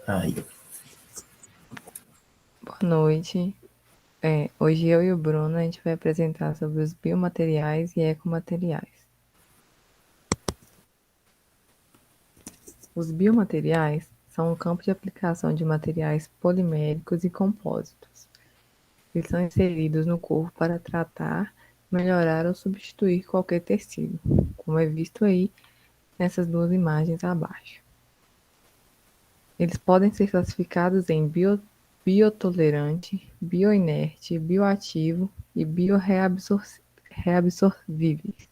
Aí, Boa noite. Hoje eu e o Bruno a gente vai apresentar sobre os biomateriais e ecomateriais. Os biomateriais são um campo de aplicação de materiais poliméricos e compósitos. Eles são inseridos no corpo para tratar, melhorar ou substituir qualquer tecido, como é visto aí nessas duas imagens abaixo. Eles podem ser classificados em biotolerante, bioinerte, bioativo e bioreabsorvíveis.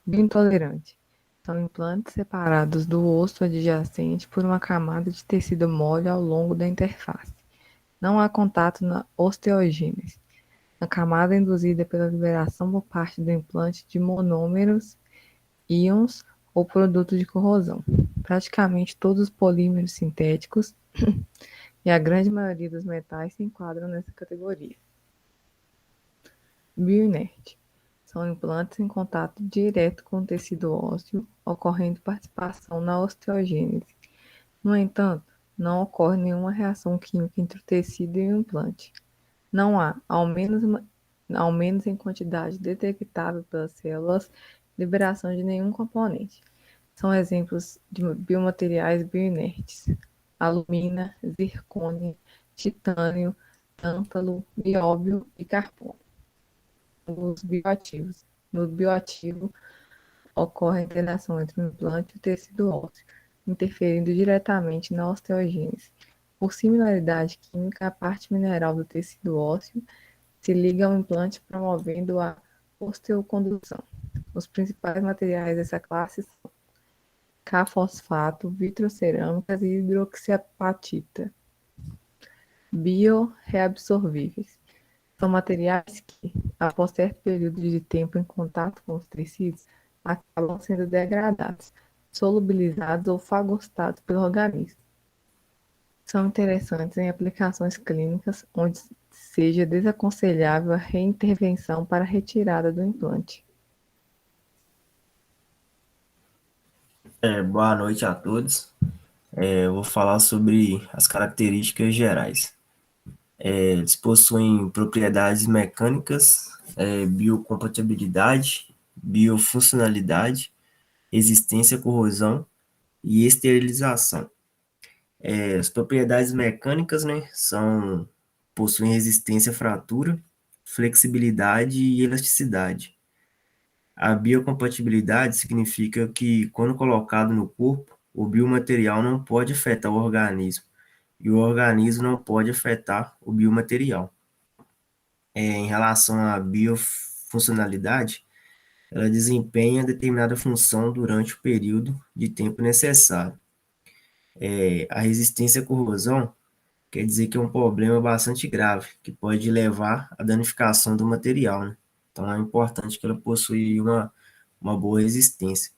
Biointolerante. São implantes separados do osso adjacente por uma camada de tecido mole ao longo da interface. Não há contato na osteogênese. A camada é induzida pela liberação por parte do implante de monômeros, íons ou produtos de corrosão. Praticamente todos os polímeros sintéticos e a grande maioria dos metais se enquadram nessa categoria. Bioinerte. São implantes em contato direto com o tecido ósseo, ocorrendo participação na osteogênese. No entanto, não ocorre nenhuma reação química entre o tecido e o implante. Não há, ao menos em quantidade detectável pelas células, liberação de nenhum componente. São exemplos de biomateriais bioinertes: alumina, zircônio, titânio, tântalo, nióbio e carbono. Os bioativos. No bioativo, ocorre a interação entre o implante e o tecido ósseo, interferindo diretamente na osteogênese. Por similaridade química, a parte mineral do tecido ósseo se liga ao implante, promovendo a osteocondução. Os principais materiais dessa classe são K-fosfato, vitrocerâmicas e hidroxiapatita. Bioreabsorvíveis. São materiais que, após certo período de tempo em contato com os tecidos, acabam sendo degradados, solubilizados ou fagostados pelo organismo. São interessantes em aplicações clínicas onde seja desaconselhável a reintervenção para a retirada do implante. boa noite a todos. Eu vou falar sobre as características gerais. Eles possuem propriedades mecânicas, biocompatibilidade, biofuncionalidade, resistência à corrosão e esterilização. As propriedades mecânicas, né, possuem resistência à fratura, flexibilidade e elasticidade. A biocompatibilidade significa que, quando colocado no corpo, o biomaterial não pode afetar o organismo e o organismo não pode afetar o biomaterial. Em relação à biofuncionalidade, ela desempenha determinada função durante o período de tempo necessário. A resistência à corrosão quer dizer que é um problema bastante grave, que pode levar à danificação do material, né? Então é importante que ela possua uma boa resistência.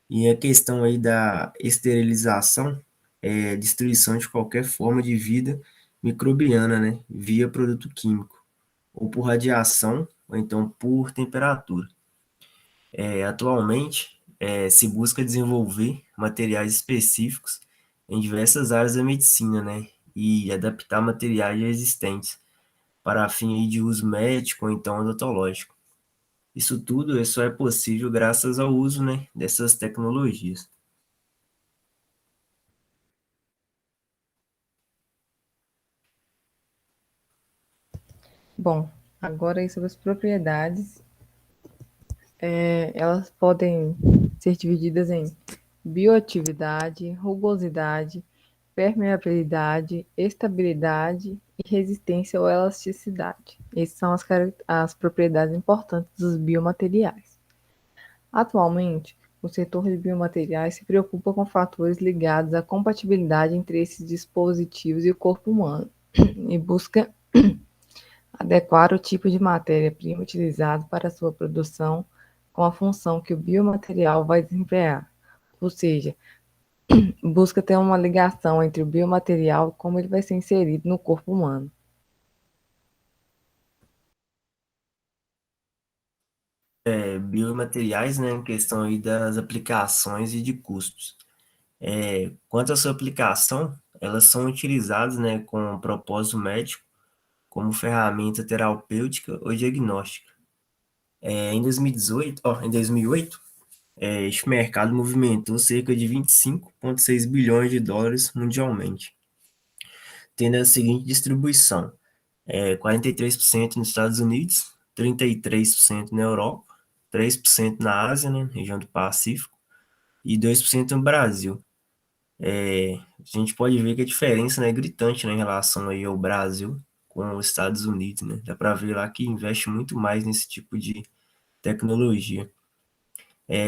E a questão aí da esterilização é destruição de qualquer forma de vida microbiana, né, via produto químico, ou por radiação, ou então por temperatura. Atualmente, se busca desenvolver materiais específicos em diversas áreas da medicina, né, e adaptar materiais existentes para fim aí de uso médico ou então odontológico. Isso tudo só é possível graças ao uso, né, dessas tecnologias. Bom, agora aí sobre as propriedades, elas podem ser divididas em bioatividade, rugosidade, permeabilidade, estabilidade e resistência ou elasticidade. Essas são as propriedades importantes dos biomateriais. Atualmente, o setor de biomateriais se preocupa com fatores ligados à compatibilidade entre esses dispositivos e o corpo humano e busca adequar o tipo de matéria-prima utilizado para sua produção com a função que o biomaterial vai desempenhar. Ou seja, busca ter uma ligação entre o biomaterial e como ele vai ser inserido no corpo humano. Biomateriais, né, em questão aí das aplicações e de custos. Quanto à sua aplicação, elas são utilizadas, né, com propósito médico, como ferramenta terapêutica ou diagnóstica. Em 2018, em 2008, este mercado movimentou cerca de 25,6 bilhões de dólares mundialmente, tendo a seguinte distribuição: 43% nos Estados Unidos, 33% na Europa, 3% na Ásia, né, região do Pacífico, e 2% no Brasil. A gente pode ver que a diferença, né, é gritante, né, em relação aí ao Brasil com os Estados Unidos, né? Dá para ver lá que investe muito mais nesse tipo de tecnologia.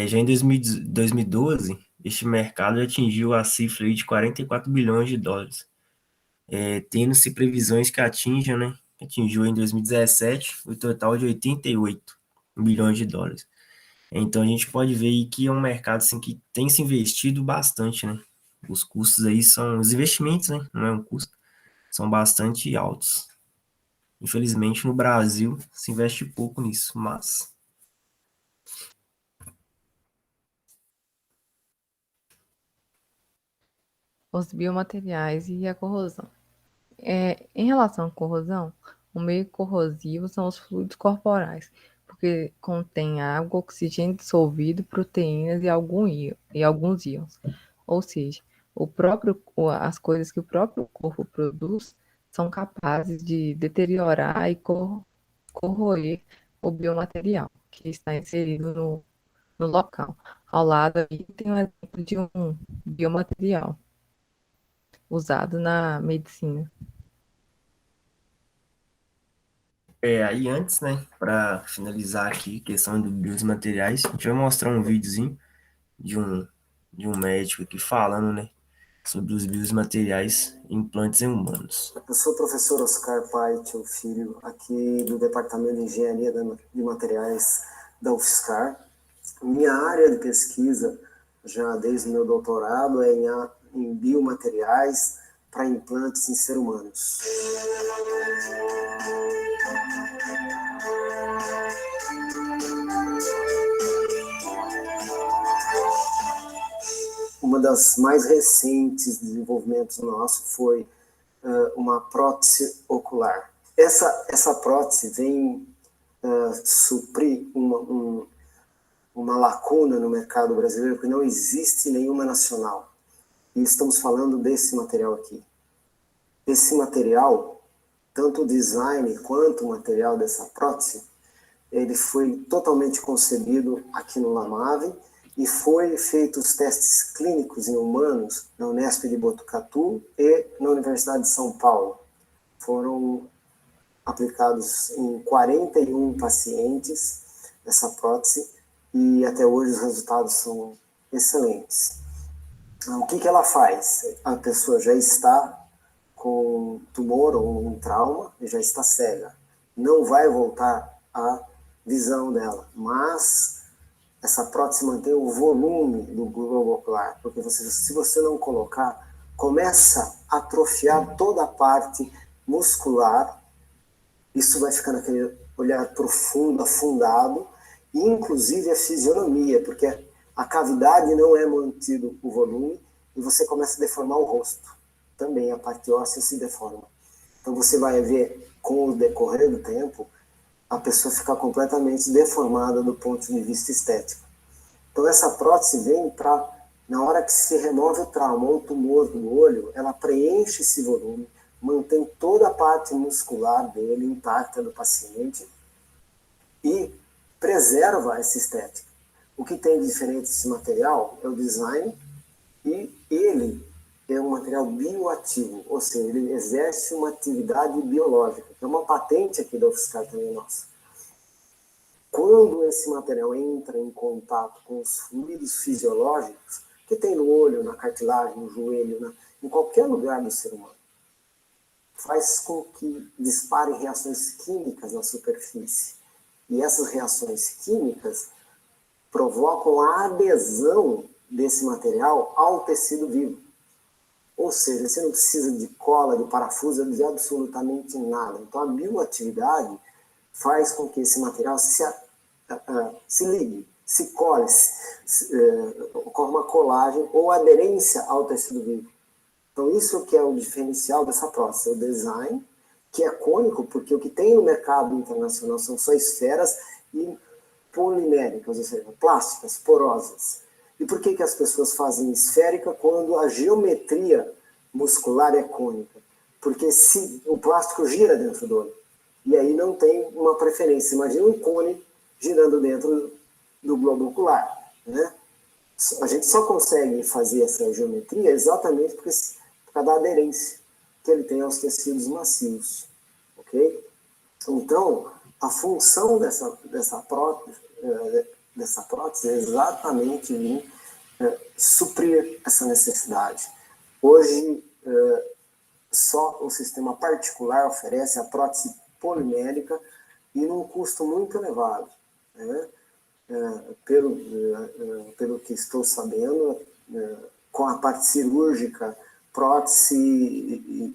Já em 2012, este mercado atingiu a cifra aí de 44 bilhões de dólares, tendo-se previsões que atinjam, né, atingiu em 2017 o total de 88 bilhões de dólares. Então a gente pode ver aí que é um mercado assim, que tem se investido bastante, né? Os custos aí são, os investimentos, né? Não é um custo, são bastante altos. Infelizmente no Brasil se investe pouco nisso, mas Os biomateriais e a corrosão. Em relação à corrosão, o meio corrosivo são os fluidos corporais, porque contém água, oxigênio dissolvido, proteínas e alguns íons. Ou seja, as coisas que o próprio corpo produz são capazes de deteriorar e corroer o biomaterial que está inserido no local. Ao lado aí tem um exemplo de um biomaterial usado na medicina. aí antes, né, para finalizar aqui, questão dos materiais, a gente vai mostrar um videozinho de um, de um médico aqui falando, né, sobre os biomateriais em plantas em humanos. Eu sou o professor Oscar Paito Filho, aqui do Departamento de Engenharia de Materiais da UFSCar. Minha área de pesquisa, já desde o meu doutorado, é em biomateriais para implantes em seres humanos. Uma das mais recentes desenvolvimentos nossos foi uma prótese ocular. Essa prótese vem suprir uma lacuna no mercado brasileiro, porque não existe nenhuma nacional. E estamos falando desse material aqui. Esse material, tanto o design quanto o material dessa prótese, ele foi totalmente concebido aqui no Lamave e foi feito os testes clínicos em humanos na Unesp de Botucatu e na Universidade de São Paulo. Foram aplicados em 41 pacientes essa prótese e até hoje os resultados são excelentes. O que ela faz? A pessoa já está com tumor ou um trauma e já está cega. Não vai voltar a visão dela, mas essa prótese mantém o volume do globo ocular, porque se você não colocar, começa a atrofiar toda a parte muscular, isso vai ficar naquele olhar profundo, afundado, e inclusive a fisionomia, porque a cavidade não é mantido o volume, e você começa a deformar o rosto. Também a parte óssea se deforma. Então você vai ver, com o decorrer do tempo, a pessoa ficar completamente deformada do ponto de vista estético. Então essa prótese vem para, na hora que se remove o trauma ou o tumor do olho, ela preenche esse volume, mantém toda a parte muscular dele intacta do paciente e preserva essa estética. O que tem de diferente desse material é o design, e ele é um material bioativo, ou seja, ele exerce uma atividade biológica, que é uma patente aqui da UFSCar também nossa. Quando esse material entra em contato com os fluidos fisiológicos, que tem no olho, na cartilagem, no joelho, em qualquer lugar do ser humano, faz com que disparem reações químicas na superfície. E essas reações químicas provocam a adesão desse material ao tecido vivo. Ou seja, você não precisa de cola, de parafuso, de absolutamente nada. Então a bioatividade faz com que esse material se ligue, se colhe, ocorre uma colagem ou aderência ao tecido vivo. Então, isso que é o diferencial dessa prótese, o design, que é cônico, porque o que tem no mercado internacional são só esferas e poliméricas, ou seja, plásticas, porosas. E por que as pessoas fazem esférica quando a geometria muscular é cônica? Porque se o plástico gira dentro do olho, e aí não tem uma preferência. Imagina um cone girando dentro do globo ocular, né? A gente só consegue fazer essa geometria exatamente por causa da aderência que ele tem aos tecidos macios, ok? Então, a função dessa prótese é exatamente vir suprir essa necessidade. Hoje, só o sistema particular oferece a prótese polimérica e num custo muito elevado, né? Pelo que estou sabendo, com a parte cirúrgica, prótese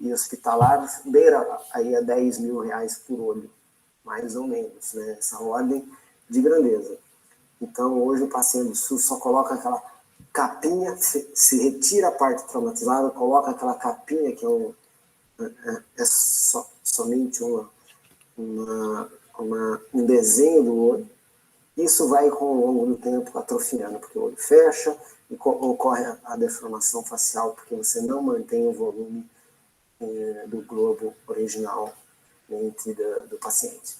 e hospitalar, beira aí a R$10.000 por olho, mais ou menos, né? Essa ordem de grandeza. Então, hoje o paciente do SUS só coloca aquela capinha, se retira a parte traumatizada, coloca aquela capinha que somente um desenho do olho. Isso vai, com o longo do tempo, atrofiando, porque o olho fecha e ocorre a deformação facial, porque você não mantém o volume do globo original do paciente.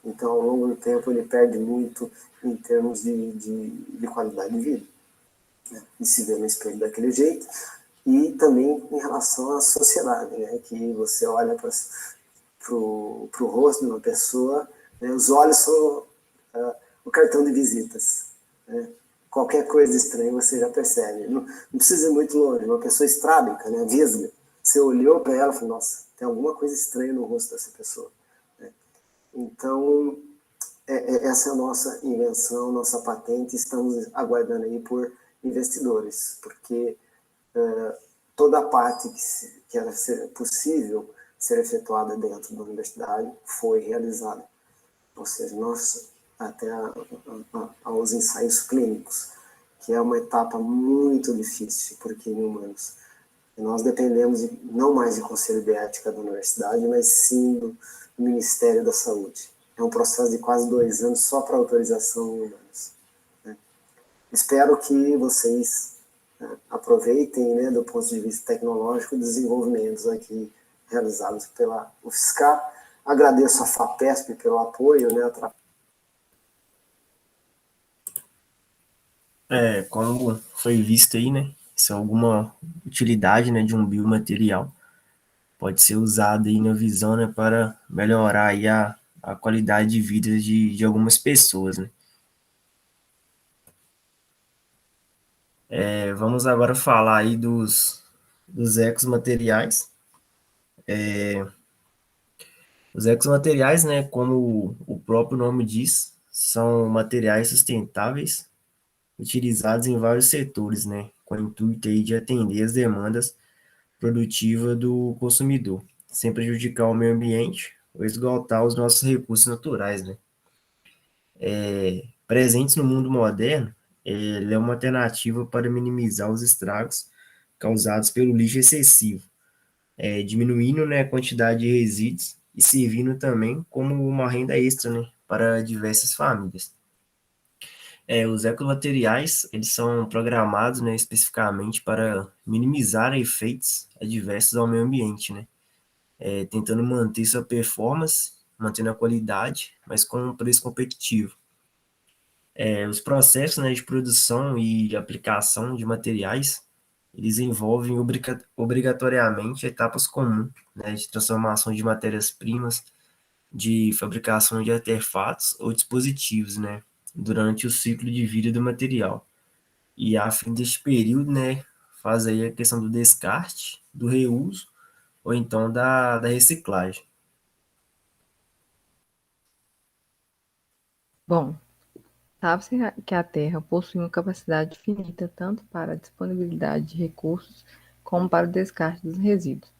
Então, ao longo do tempo, ele perde muito em termos de qualidade de vida, né? E se vê no espelho daquele jeito. E também em relação à sociedade, né? Que você olha para o rosto de uma pessoa, né? Os olhos são o cartão de visitas, né? Qualquer coisa estranha você já percebe. Não precisa ir muito longe. Uma pessoa estrábica, né? Vesga. Você olhou para ela e falou, nossa, tem alguma coisa estranha no rosto dessa pessoa, né? Então, essa é a nossa invenção, nossa patente. Estamos aguardando aí por investidores, porque toda a parte que era possível ser efetuada dentro da universidade foi realizada. Ou seja, até aos ensaios clínicos, que é uma etapa muito difícil, porque em humanos nós dependemos não mais do Conselho de Ética da universidade, mas sim do Ministério da Saúde. É um processo de quase 2 anos só para autorização em humanos, né? Espero que vocês aproveitem, né, do ponto de vista tecnológico, desenvolvimentos aqui realizados pela UFSCar. Agradeço a FAPESP pelo apoio, né, Como foi visto aí, né? Se alguma utilidade, né, de um biomaterial pode ser usado aí na visão, né, para melhorar aí a qualidade de vida de algumas pessoas, né? Vamos agora falar aí dos ecomateriais. Os ecomateriais, né, como o próprio nome diz, são materiais sustentáveis utilizados em vários setores, né, com o intuito aí de atender as demandas produtivas do consumidor, sem prejudicar o meio ambiente ou esgotar os nossos recursos naturais, né. Presentes no mundo moderno, ele é uma alternativa para minimizar os estragos causados pelo lixo excessivo, diminuindo, né, a quantidade de resíduos e servindo também como uma renda extra, né, para diversas famílias. Os ecomateriais, eles são programados, né, especificamente para minimizar efeitos adversos ao meio ambiente, né, tentando manter sua performance, mantendo a qualidade, mas com um preço competitivo. Os processos, né, de produção e de aplicação de materiais, eles envolvem obrigatoriamente etapas comuns, né, de transformação de matérias-primas, de fabricação de artefatos ou dispositivos, né, durante o ciclo de vida do material. E a fim deste período, né, faz aí a questão do descarte, do reuso ou então da reciclagem. Bom, sabe-se que a Terra possui uma capacidade finita tanto para a disponibilidade de recursos como para o descarte dos resíduos,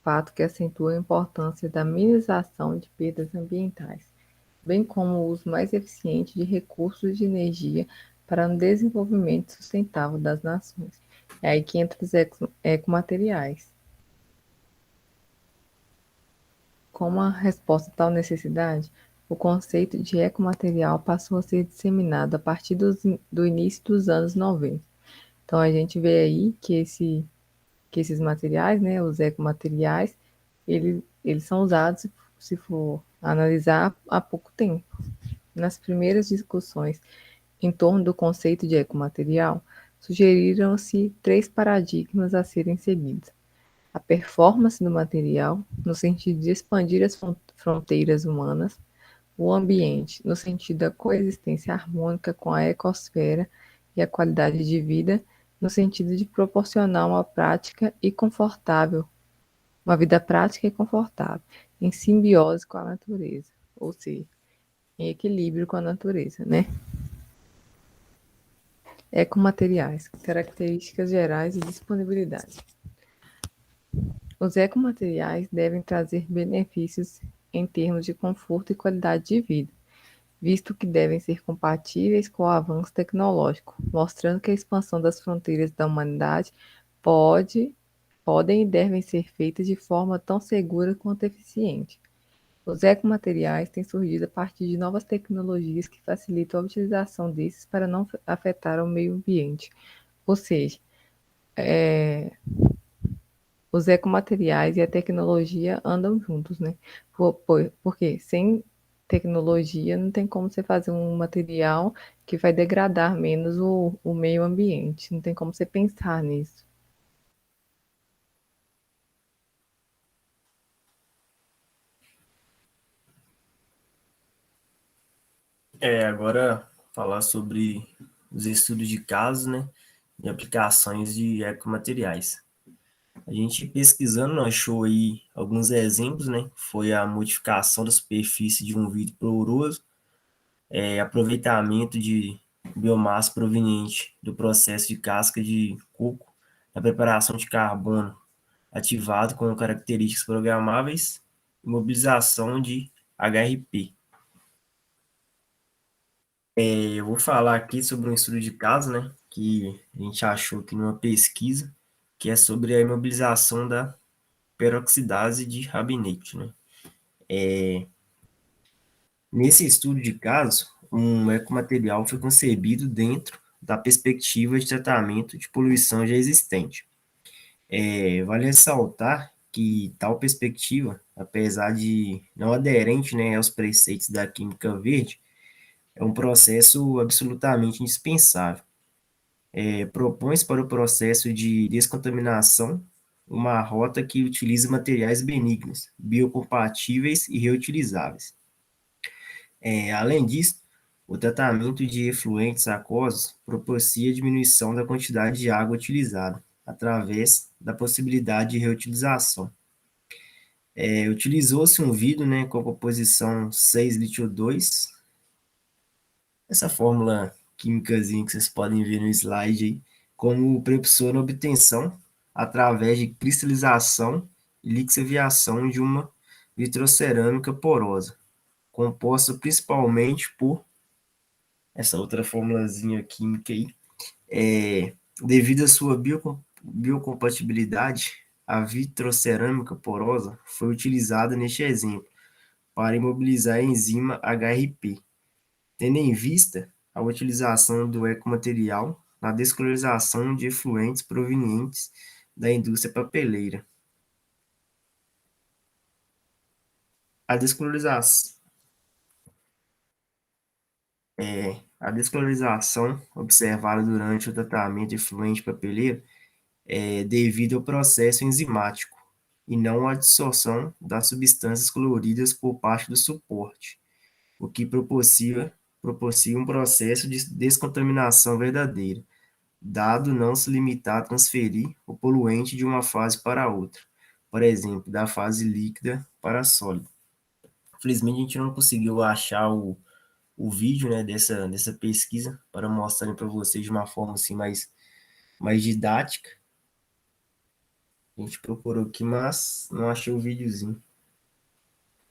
fato que acentua a importância da minimização de perdas ambientais, bem como o uso mais eficiente de recursos de energia para um desenvolvimento sustentável das nações. É aí que entra os ecomateriais. Como a resposta a tal necessidade, o conceito de ecomaterial passou a ser disseminado a partir do início dos anos 90. Então, a gente vê aí que esses materiais, né, os ecomateriais, eles são usados, se for analisar, há pouco tempo. Nas primeiras discussões em torno do conceito de ecomaterial, sugeriram-se três paradigmas a serem seguidos: a performance do material, no sentido de expandir as fronteiras humanas; o ambiente, no sentido da coexistência harmônica com a ecosfera e a qualidade de vida, no sentido de proporcionar uma vida prática e confortável, em simbiose com a natureza, ou seja, em equilíbrio com a natureza, né? Ecomateriais, características gerais e disponibilidade. Os ecomateriais devem trazer benefícios em termos de conforto e qualidade de vida, visto que devem ser compatíveis com o avanço tecnológico, mostrando que a expansão das fronteiras da humanidade podem e devem ser feitas de forma tão segura quanto eficiente. Os ecomateriais têm surgido a partir de novas tecnologias que facilitam a utilização desses para não afetar o meio ambiente. Ou seja, os ecomateriais e a tecnologia andam juntos, né? Porque sem tecnologia não tem como você fazer um material que vai degradar menos o meio ambiente. Não tem como você pensar nisso. Agora falar sobre os estudos de casos, né, e aplicações de ecomateriais. A gente pesquisando nós achou aí alguns exemplos, né? Foi a modificação da superfície de um vidro poroso, aproveitamento de biomassa proveniente do processo de casca de coco, a preparação de carbono ativado com características programáveis, e mobilização de HRP. Eu vou falar aqui sobre um estudo de caso, né, que a gente achou aqui numa pesquisa, que é sobre a imobilização da peroxidase de rabinete, né? Nesse estudo de caso, um ecomaterial foi concebido dentro da perspectiva de tratamento de poluição já existente. Vale ressaltar que tal perspectiva, apesar de não aderente, né, aos preceitos da química verde, é um processo absolutamente indispensável. Propõe-se para o processo de descontaminação uma rota que utiliza materiais benignos, biocompatíveis e reutilizáveis. Além disso, o tratamento de efluentes aquosos propicia a diminuição da quantidade de água utilizada, através da possibilidade de reutilização. Utilizou-se um vidro, né, com a composição 6 lítio 2, essa fórmula químicazinha que vocês podem ver no slide aí, como precursor na obtenção, através de cristalização e lixiviação de uma vitrocerâmica porosa, composta principalmente por essa outra formulazinha química aí, devido à sua biocompatibilidade, a vitrocerâmica porosa foi utilizada neste exemplo para imobilizar a enzima HRP, tendo em vista a utilização do ecomaterial na descolorização de efluentes provenientes da indústria papeleira. A descolorização, a descolorização observada durante o tratamento de efluente papeleiro devido ao processo enzimático e não à absorção das substâncias coloridas por parte do suporte, o que propicia um processo de descontaminação verdadeira, dado não se limitar a transferir o poluente de uma fase para outra, por exemplo, da fase líquida para sólida. Infelizmente, a gente não conseguiu achar o vídeo, né, dessa pesquisa para mostrar para vocês de uma forma assim mais didática. A gente procurou aqui, mas não achei o videozinho.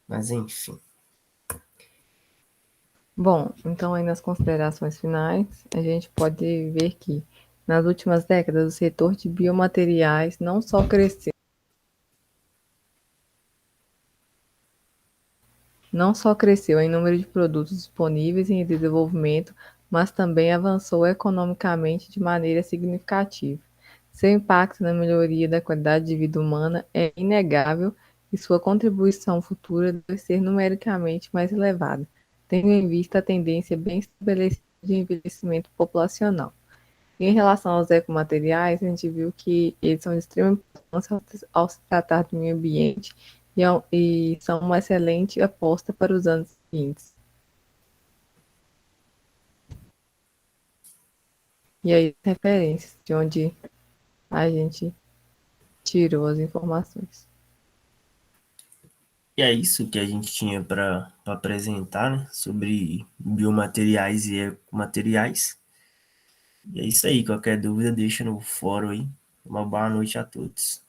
Mas enfim. Bom, então aí nas considerações finais, a gente pode ver que nas últimas décadas o setor de biomateriais não só cresceu em número de produtos disponíveis e em desenvolvimento, mas também avançou economicamente de maneira significativa. Seu impacto na melhoria da qualidade de vida humana é inegável e sua contribuição futura deve ser numericamente mais elevada, tendo em vista a tendência bem estabelecida de envelhecimento populacional. Em relação aos ecomateriais, a gente viu que eles são de extrema importância ao se tratar do meio ambiente e são uma excelente aposta para os anos seguintes. E aí, referências de onde a gente tirou as informações. E é isso que a gente tinha para apresentar, né, sobre biomateriais e ecomateriais. E é isso aí, qualquer dúvida deixa no fórum aí. Uma boa noite a todos.